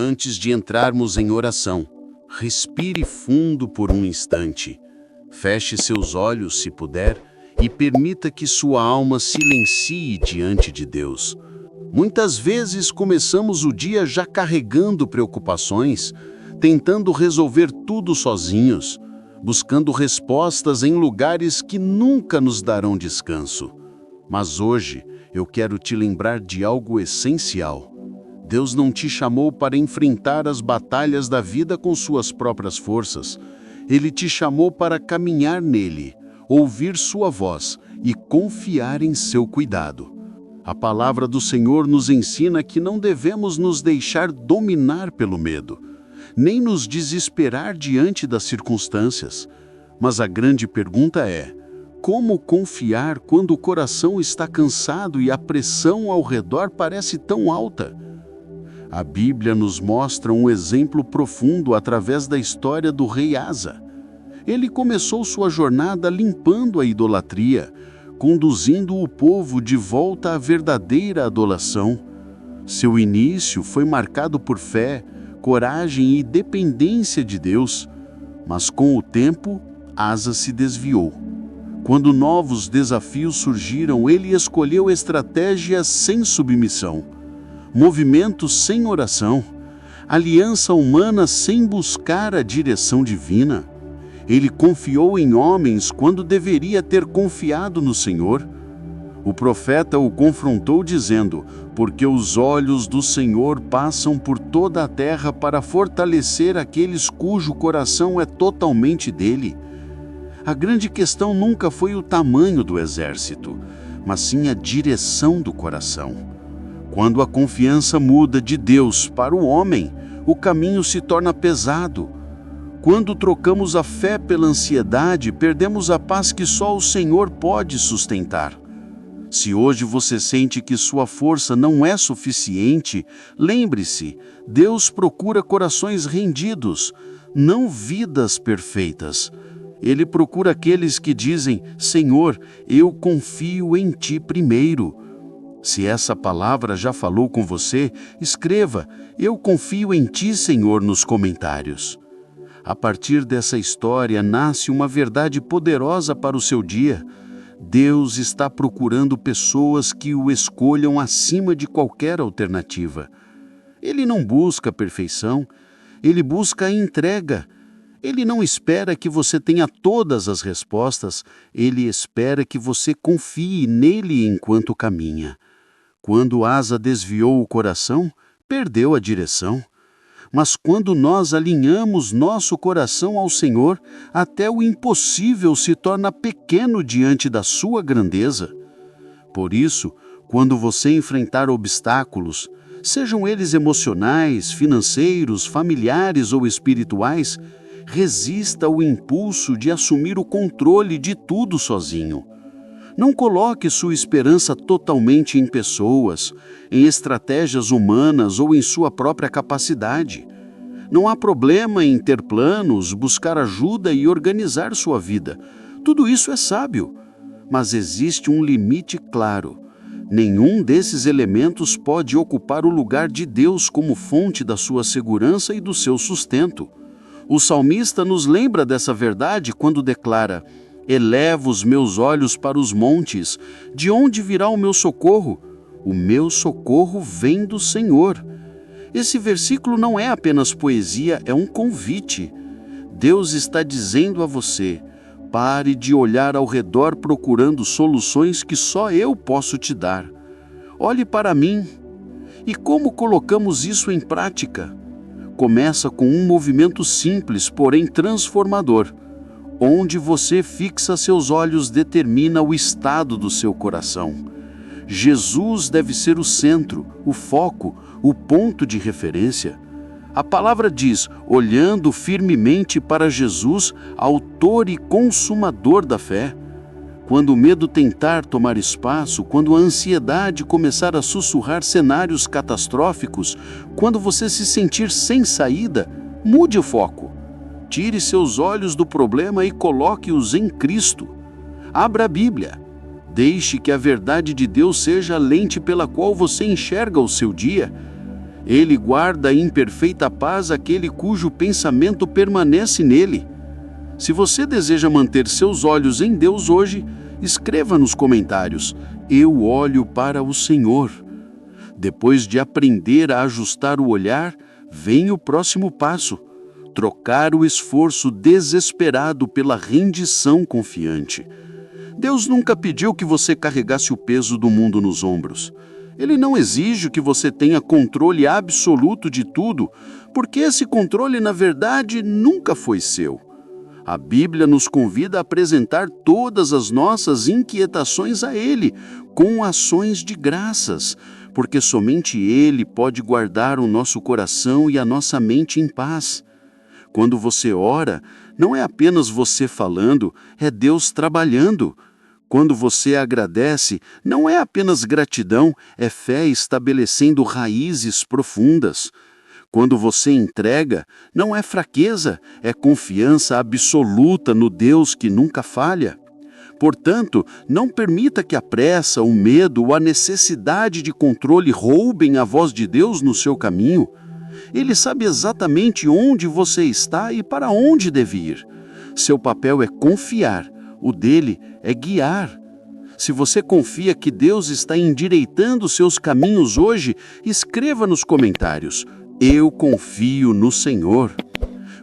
Antes de entrarmos em oração, respire fundo por um instante. Feche seus olhos se puder e permita que sua alma silencie diante de Deus. Muitas vezes começamos o dia já carregando preocupações, tentando resolver tudo sozinhos, buscando respostas em lugares que nunca nos darão descanso. Mas hoje eu quero te lembrar de algo essencial. Deus não te chamou para enfrentar as batalhas da vida com suas próprias forças. Ele te chamou para caminhar nele, ouvir sua voz e confiar em seu cuidado. A palavra do Senhor nos ensina que não devemos nos deixar dominar pelo medo, nem nos desesperar diante das circunstâncias. Mas a grande pergunta é: como confiar quando o coração está cansado e a pressão ao redor parece tão alta? A Bíblia nos mostra um exemplo profundo através da história do rei Asa. Ele começou sua jornada limpando a idolatria, conduzindo o povo de volta à verdadeira adoração. Seu início foi marcado por fé, coragem e dependência de Deus, mas com o tempo, Asa se desviou. Quando novos desafios surgiram, ele escolheu estratégias sem submissão, movimentos sem oração, aliança humana sem buscar a direção divina. Ele confiou em homens quando deveria ter confiado no Senhor. O profeta o confrontou dizendo: porque os olhos do Senhor passam por toda a terra para fortalecer aqueles cujo coração é totalmente dele. A grande questão nunca foi o tamanho do exército, mas sim a direção do coração. Quando a confiança muda de Deus para o homem, o caminho se torna pesado. Quando trocamos a fé pela ansiedade, perdemos a paz que só o Senhor pode sustentar. Se hoje você sente que sua força não é suficiente, lembre-se, Deus procura corações rendidos, não vidas perfeitas. Ele procura aqueles que dizem: Senhor, eu confio em Ti primeiro. Se essa palavra já falou com você, escreva: eu confio em Ti, Senhor, nos comentários. A partir dessa história nasce uma verdade poderosa para o seu dia. Deus está procurando pessoas que o escolham acima de qualquer alternativa. Ele não busca a perfeição, ele busca a entrega. Ele não espera que você tenha todas as respostas, ele espera que você confie nele enquanto caminha. Quando Asa desviou o coração, perdeu a direção. Mas quando nós alinhamos nosso coração ao Senhor, até o impossível se torna pequeno diante da sua grandeza. Por isso, quando você enfrentar obstáculos, sejam eles emocionais, financeiros, familiares ou espirituais, resista ao impulso de assumir o controle de tudo sozinho. Não coloque sua esperança totalmente em pessoas, em estratégias humanas ou em sua própria capacidade. Não há problema em ter planos, buscar ajuda e organizar sua vida. Tudo isso é sábio. Mas existe um limite claro. Nenhum desses elementos pode ocupar o lugar de Deus como fonte da sua segurança e do seu sustento. O salmista nos lembra dessa verdade quando declara: elevo os meus olhos para os montes. De onde virá o meu socorro? O meu socorro vem do Senhor. Esse versículo não é apenas poesia, é um convite. Deus está dizendo a você: pare de olhar ao redor procurando soluções que só eu posso te dar. Olhe para mim. E como colocamos isso em prática? Começa com um movimento simples, porém transformador. Onde você fixa seus olhos determina o estado do seu coração. Jesus deve ser o centro, o foco, o ponto de referência. A palavra diz: olhando firmemente para Jesus, autor e consumador da fé. Quando o medo tentar tomar espaço, quando a ansiedade começar a sussurrar cenários catastróficos, quando você se sentir sem saída, mude o foco. Tire seus olhos do problema e coloque-os em Cristo. Abra a Bíblia. Deixe que a verdade de Deus seja a lente pela qual você enxerga o seu dia. Ele guarda em perfeita paz aquele cujo pensamento permanece nele. Se você deseja manter seus olhos em Deus hoje, escreva nos comentários: eu olho para o Senhor. Depois de aprender a ajustar o olhar, vem o próximo passo: trocar o esforço desesperado pela rendição confiante. Deus nunca pediu que você carregasse o peso do mundo nos ombros. Ele não exige que você tenha controle absoluto de tudo, porque esse controle, na verdade, nunca foi seu. A Bíblia nos convida a apresentar todas as nossas inquietações a Ele, com ações de graças, porque somente Ele pode guardar o nosso coração e a nossa mente em paz. Quando você ora, não é apenas você falando, é Deus trabalhando. Quando você agradece, não é apenas gratidão, é fé estabelecendo raízes profundas. Quando você entrega, não é fraqueza, é confiança absoluta no Deus que nunca falha. Portanto, não permita que a pressa, o medo ou a necessidade de controle roubem a voz de Deus no seu caminho. Ele sabe exatamente onde você está e para onde deve ir. Seu papel é confiar, o dele é guiar. Se você confia que Deus está endireitando seus caminhos hoje, escreva nos comentários: eu confio no Senhor.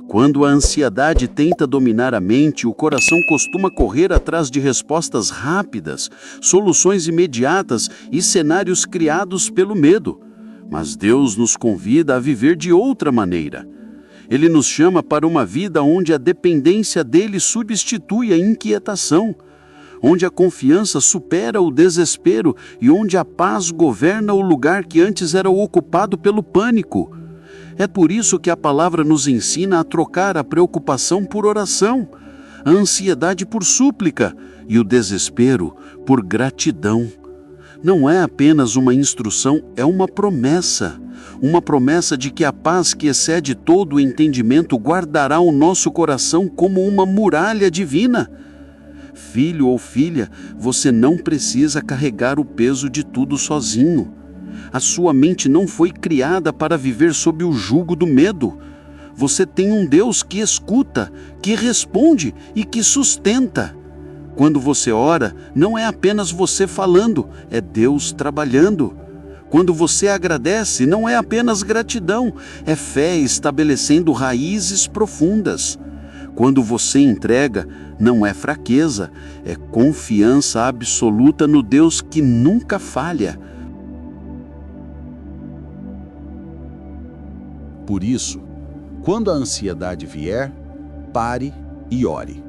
Quando a ansiedade tenta dominar a mente, o coração costuma correr atrás de respostas rápidas, soluções imediatas e cenários criados pelo medo. Mas Deus nos convida a viver de outra maneira. Ele nos chama para uma vida onde a dependência dele substitui a inquietação, onde a confiança supera o desespero e onde a paz governa o lugar que antes era ocupado pelo pânico. É por isso que a palavra nos ensina a trocar a preocupação por oração, a ansiedade por súplica e o desespero por gratidão. Não é apenas uma instrução, é uma promessa de que a paz que excede todo o entendimento guardará o nosso coração como uma muralha divina. Filho ou filha, você não precisa carregar o peso de tudo sozinho. A sua mente não foi criada para viver sob o jugo do medo. Você tem um Deus que escuta, que responde e que sustenta. Quando você ora, não é apenas você falando, é Deus trabalhando. Quando você agradece, não é apenas gratidão, é fé estabelecendo raízes profundas. Quando você entrega, não é fraqueza, é confiança absoluta no Deus que nunca falha. Por isso, quando a ansiedade vier, pare e ore.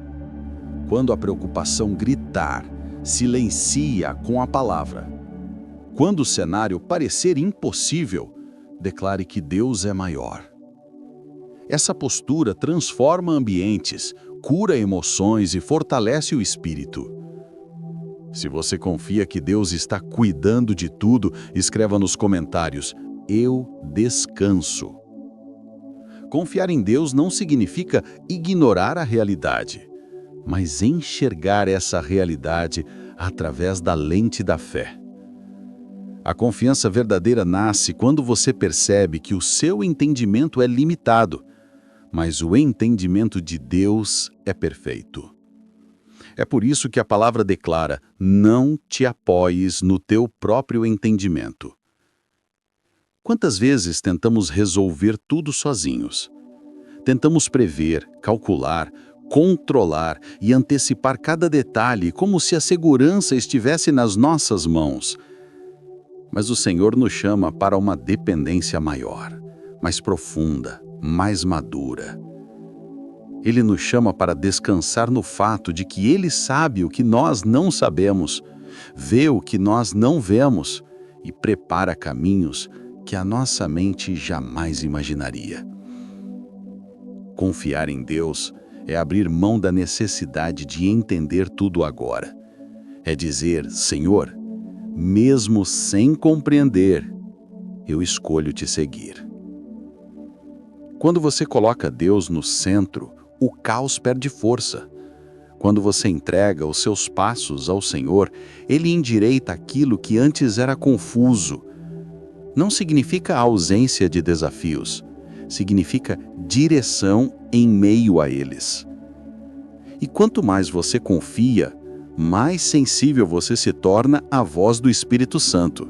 Quando a preocupação gritar, silencie-a com a palavra. Quando o cenário parecer impossível, declare que Deus é maior. Essa postura transforma ambientes, cura emoções e fortalece o espírito. Se você confia que Deus está cuidando de tudo, escreva nos comentários: eu descanso. Confiar em Deus não significa ignorar a realidade, mas enxergar essa realidade através da lente da fé. A confiança verdadeira nasce quando você percebe que o seu entendimento é limitado, mas o entendimento de Deus é perfeito. É por isso que a palavra declara: não te apoies no teu próprio entendimento. Quantas vezes tentamos resolver tudo sozinhos? Tentamos prever, calcular, controlar e antecipar cada detalhe como se a segurança estivesse nas nossas mãos. Mas o Senhor nos chama para uma dependência maior, mais profunda, mais madura. Ele nos chama para descansar no fato de que Ele sabe o que nós não sabemos, vê o que nós não vemos e prepara caminhos que a nossa mente jamais imaginaria. Confiar em Deus é abrir mão da necessidade de entender tudo agora. É dizer: Senhor, mesmo sem compreender, eu escolho te seguir. Quando você coloca Deus no centro, o caos perde força. Quando você entrega os seus passos ao Senhor, Ele endireita aquilo que antes era confuso. não significa ausência de desafios, significa direção em meio a eles. E quanto mais você confia, mais sensível você se torna à voz do Espírito Santo.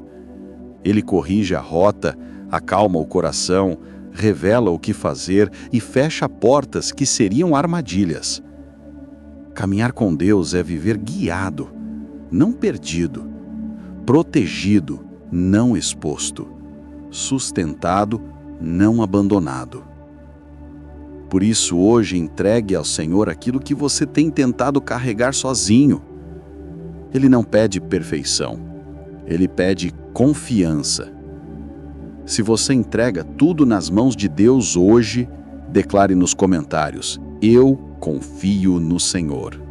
Ele corrige a rota, acalma o coração, revela o que fazer e fecha portas que seriam armadilhas. Caminhar com Deus é viver guiado, não perdido, protegido, não exposto, sustentado, não abandonado. Por isso, hoje, entregue ao Senhor aquilo que você tem tentado carregar sozinho. Ele não pede perfeição, ele pede confiança. Se você entrega tudo nas mãos de Deus hoje, declare nos comentários: eu confio no Senhor.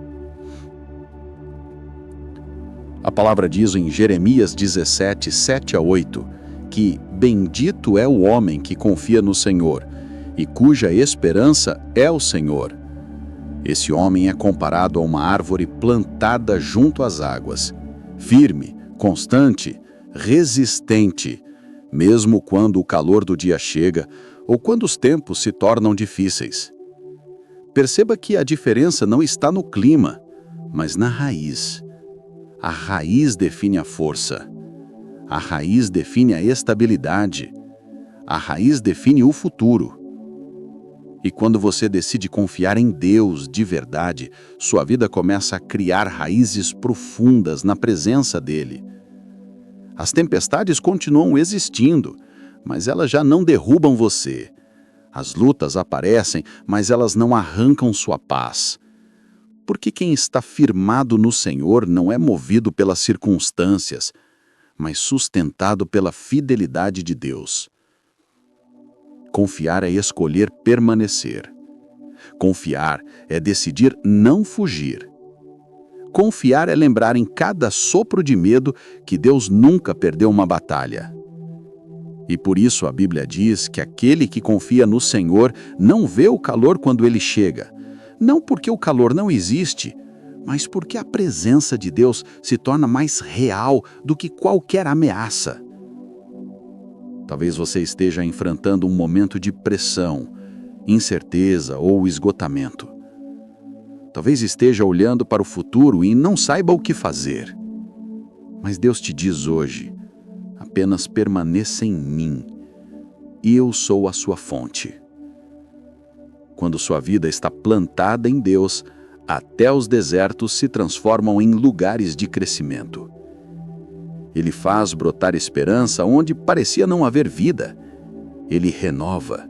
A palavra diz em Jeremias 17, 7-8, que bendito é o homem que confia no Senhor e cuja esperança é o Senhor. Esse homem é comparado a uma árvore plantada junto às águas, firme, constante, resistente, mesmo quando o calor do dia chega ou quando os tempos se tornam difíceis. Perceba que a diferença não está no clima, mas na raiz. A raiz define a força. A raiz define a estabilidade. A raiz define o futuro. E quando você decide confiar em Deus de verdade, sua vida começa a criar raízes profundas na presença dEle. As tempestades continuam existindo, mas elas já não derrubam você. As lutas aparecem, mas elas não arrancam sua paz. Porque quem está firmado no Senhor não é movido pelas circunstâncias, mas sustentado pela fidelidade de Deus. Confiar é escolher permanecer. Confiar é decidir não fugir. Confiar é lembrar em cada sopro de medo que Deus nunca perdeu uma batalha. E por isso a Bíblia diz que aquele que confia no Senhor não vê o calor quando ele chega. Não porque o calor não existe, mas porque a presença de Deus se torna mais real do que qualquer ameaça. Talvez você esteja enfrentando um momento de pressão, incerteza ou esgotamento. Talvez esteja olhando para o futuro e não saiba o que fazer. Mas Deus te diz hoje: apenas permaneça em mim. Eu sou a sua fonte. Quando sua vida está plantada em Deus, até os desertos se transformam em lugares de crescimento. Ele faz brotar esperança onde parecia não haver vida. Ele renova,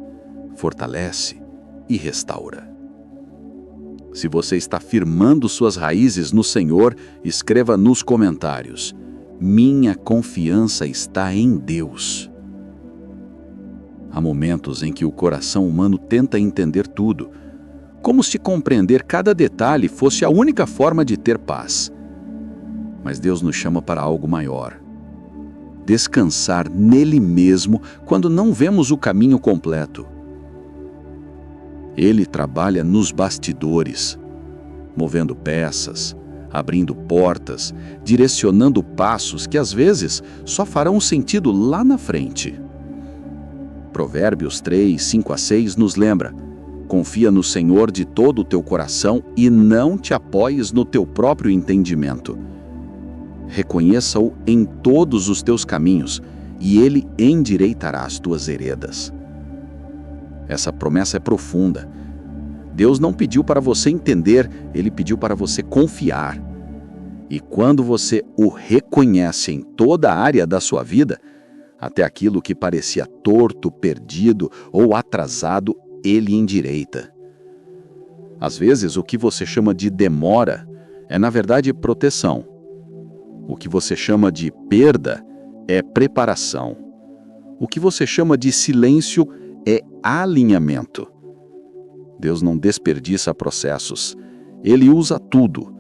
fortalece e restaura. Se você está firmando suas raízes no Senhor, escreva nos comentários: minha confiança está em Deus. Há momentos em que o coração humano tenta entender tudo, como se compreender cada detalhe fosse a única forma de ter paz. Mas Deus nos chama para algo maior. Descansar nele mesmo quando não vemos o caminho completo. Ele trabalha nos bastidores, movendo peças, abrindo portas, direcionando passos que às vezes só farão sentido lá na frente. Provérbios 3, 5-6 nos lembra: confia no Senhor de todo o teu coração e não te apoies no teu próprio entendimento. Reconheça-o em todos os teus caminhos, e ele endireitará as tuas veredas. Essa promessa é profunda. Deus não pediu para você entender, ele pediu para você confiar. E quando você o reconhece em toda a área da sua vida, até aquilo que parecia torto, perdido ou atrasado, ele endireita. Às vezes, o que você chama de demora é, na verdade, proteção. O que você chama de perda é preparação. O que você chama de silêncio é alinhamento. Deus não desperdiça processos. Ele usa tudo.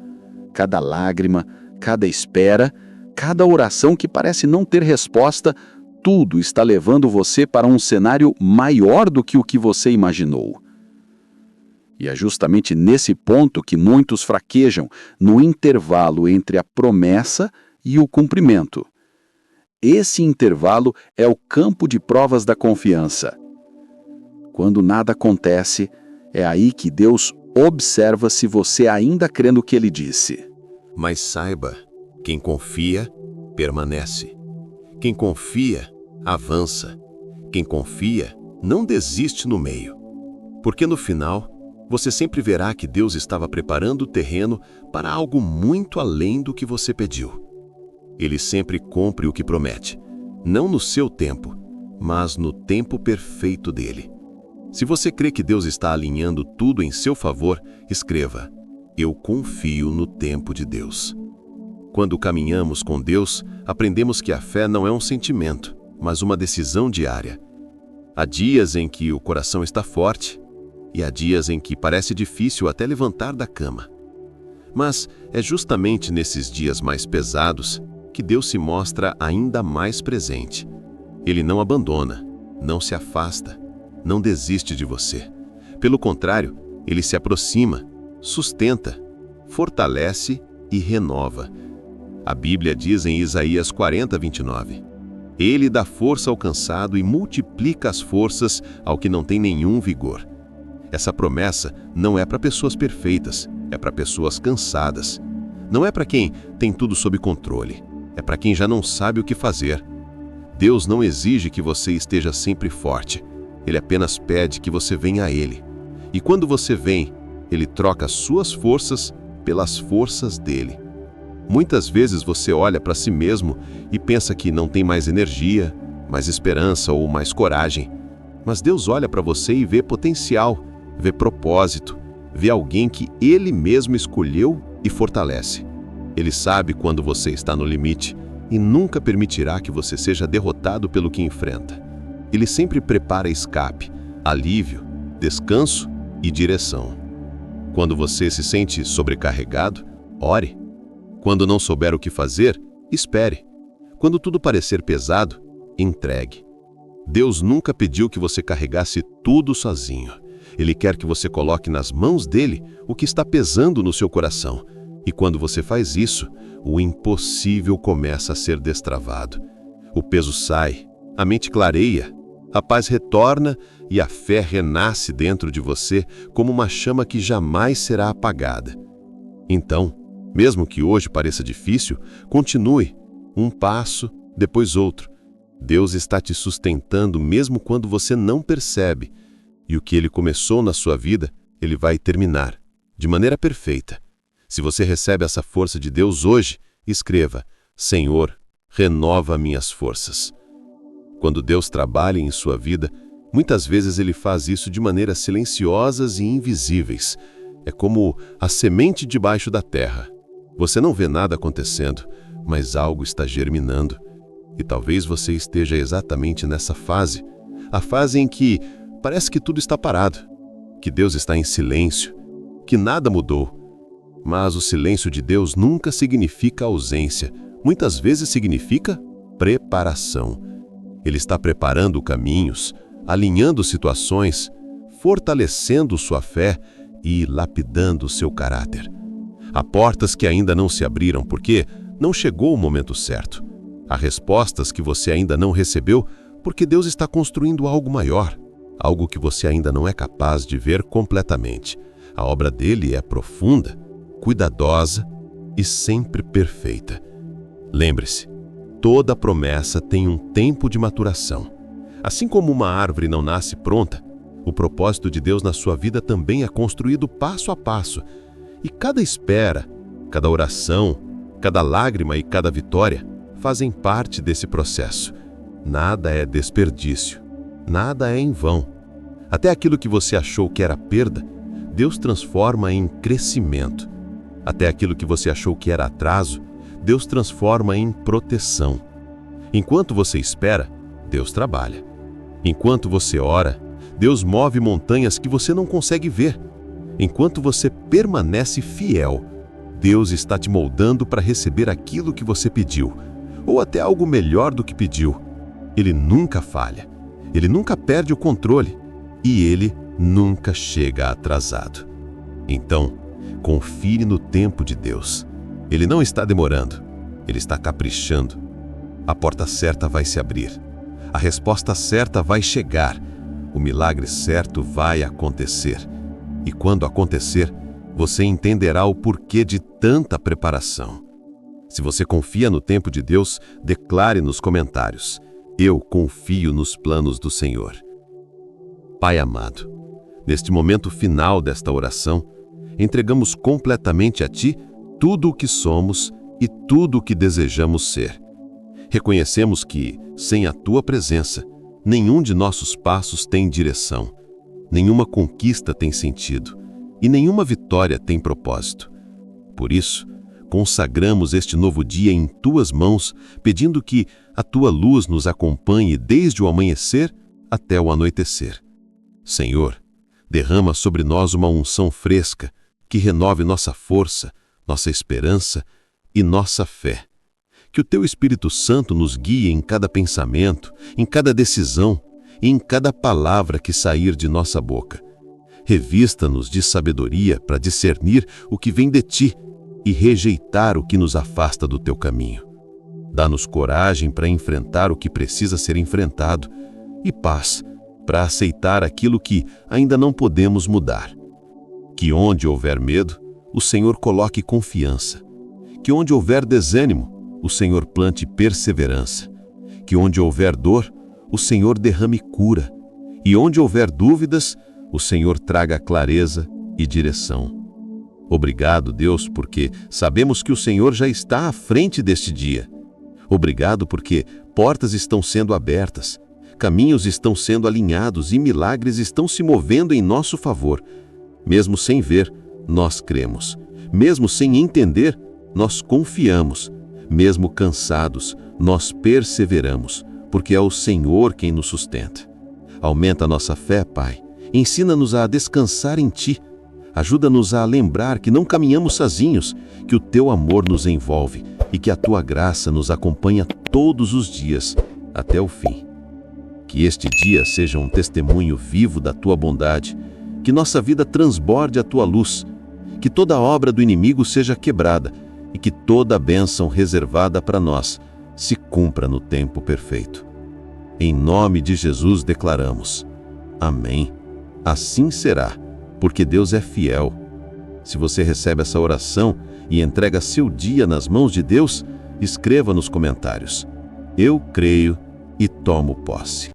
Cada lágrima, cada espera, cada oração que parece não ter resposta, tudo está levando você para um cenário maior do que o que você imaginou. E é justamente nesse ponto que muitos fraquejam, no intervalo entre a promessa e o cumprimento. Esse intervalo é o campo de provas da confiança. Quando nada acontece, é aí que Deus observa se você ainda crê no que ele disse. Mas saiba, quem confia, permanece. Quem confia, avança. Quem confia, não desiste no meio. Porque no final, você sempre verá que Deus estava preparando o terreno para algo muito além do que você pediu. Ele sempre cumpre o que promete, não no seu tempo, mas no tempo perfeito dele. Se você crê que Deus está alinhando tudo em seu favor, escreva: eu confio no tempo de Deus. Quando caminhamos com Deus, aprendemos que a fé não é um sentimento, mas uma decisão diária. Há dias em que o coração está forte e há dias em que parece difícil até levantar da cama. Mas é justamente nesses dias mais pesados que Deus se mostra ainda mais presente. Ele não abandona, não se afasta, não desiste de você. Pelo contrário, ele se aproxima, sustenta, fortalece e renova. A Bíblia diz em Isaías 40:29, ele dá força ao cansado e multiplica as forças ao que não tem nenhum vigor. Essa promessa não é para pessoas perfeitas, é para pessoas cansadas. Não é para quem tem tudo sob controle, é para quem já não sabe o que fazer. Deus não exige que você esteja sempre forte, ele apenas pede que você venha a ele. E quando você vem, ele troca suas forças pelas forças dele. Muitas vezes você olha para si mesmo e pensa que não tem mais energia, mais esperança ou mais coragem. Mas Deus olha para você e vê potencial, vê propósito, vê alguém que ele mesmo escolheu e fortalece. Ele sabe quando você está no limite e nunca permitirá que você seja derrotado pelo que enfrenta. Ele sempre prepara escape, alívio, descanso e direção. Quando você se sente sobrecarregado, ore. Quando não souber o que fazer, espere. Quando tudo parecer pesado, entregue. Deus nunca pediu que você carregasse tudo sozinho. Ele quer que você coloque nas mãos dele o que está pesando no seu coração. E quando você faz isso, o impossível começa a ser destravado. O peso sai, a mente clareia, a paz retorna e a fé renasce dentro de você como uma chama que jamais será apagada. Então, mesmo que hoje pareça difícil, continue, um passo, depois outro. Deus está te sustentando mesmo quando você não percebe. E o que Ele começou na sua vida, Ele vai terminar, de maneira perfeita. Se você recebe essa força de Deus hoje, escreva: Senhor, renova minhas forças. Quando Deus trabalha em sua vida, muitas vezes Ele faz isso de maneiras silenciosas e invisíveis. É como a semente debaixo da terra. Você não vê nada acontecendo, mas algo está germinando. E talvez você esteja exatamente nessa fase, a fase em que parece que tudo está parado, que Deus está em silêncio, que nada mudou. Mas o silêncio de Deus nunca significa ausência, muitas vezes significa preparação. Ele está preparando caminhos, alinhando situações, fortalecendo sua fé e lapidando seu caráter. Há portas que ainda não se abriram porque não chegou o momento certo. Há respostas que você ainda não recebeu porque Deus está construindo algo maior, algo que você ainda não é capaz de ver completamente. A obra dele é profunda, cuidadosa e sempre perfeita. Lembre-se, toda promessa tem um tempo de maturação. Assim como uma árvore não nasce pronta, o propósito de Deus na sua vida também é construído passo a passo. E cada espera, cada oração, cada lágrima e cada vitória fazem parte desse processo. Nada é desperdício, nada é em vão. Até aquilo que você achou que era perda, Deus transforma em crescimento. Até aquilo que você achou que era atraso, Deus transforma em proteção. Enquanto você espera, Deus trabalha. Enquanto você ora, Deus move montanhas que você não consegue ver. Enquanto você permanece fiel, Deus está te moldando para receber aquilo que você pediu, ou até algo melhor do que pediu. Ele nunca falha, ele nunca perde o controle e ele nunca chega atrasado. Então, confie no tempo de Deus. Ele não está demorando, ele está caprichando. a porta certa vai se abrir. A resposta certa vai chegar. O milagre certo vai acontecer. E quando acontecer, você entenderá o porquê de tanta preparação. Se você confia no tempo de Deus, declare nos comentários: eu confio nos planos do Senhor. Pai amado, neste momento final desta oração, entregamos completamente a Ti tudo o que somos e tudo o que desejamos ser. Reconhecemos que, sem a Tua presença, nenhum de nossos passos tem direção, nenhuma conquista tem sentido e nenhuma vitória tem propósito. Por isso, consagramos este novo dia em Tuas mãos, pedindo que a Tua luz nos acompanhe desde o amanhecer até o anoitecer. Senhor, derrama sobre nós uma unção fresca que renove nossa força, nossa esperança e nossa fé. Que o Teu Espírito Santo nos guie em cada pensamento, em cada decisão e em cada palavra que sair de nossa boca. Revista-nos de sabedoria para discernir o que vem de Ti e rejeitar o que nos afasta do Teu caminho. Dá-nos coragem para enfrentar o que precisa ser enfrentado e paz para aceitar aquilo que ainda não podemos mudar. Que onde houver medo, o Senhor coloque confiança. Que onde houver desânimo, o Senhor plante perseverança. Que onde houver dor, o Senhor derrame cura. E onde houver dúvidas, o Senhor traga clareza e direção. Obrigado, Deus, porque sabemos que o Senhor já está à frente deste dia. Obrigado porque portas estão sendo abertas, caminhos estão sendo alinhados e milagres estão se movendo em nosso favor. Mesmo sem ver, nós cremos. Mesmo sem entender, nós confiamos. Mesmo cansados, nós perseveramos, porque é o Senhor quem nos sustenta. Aumenta a nossa fé, Pai. Ensina-nos a descansar em Ti. Ajuda-nos a lembrar que não caminhamos sozinhos, que o Teu amor nos envolve e que a Tua graça nos acompanha todos os dias, até o fim. Que este dia seja um testemunho vivo da Tua bondade, que nossa vida transborde a Tua luz, que toda obra do inimigo seja quebrada e que toda a bênção reservada para nós se cumpra no tempo perfeito. Em nome de Jesus declaramos: amém. Assim será, porque Deus é fiel. Se você recebe essa oração e entrega seu dia nas mãos de Deus, escreva nos comentários: eu creio e tomo posse.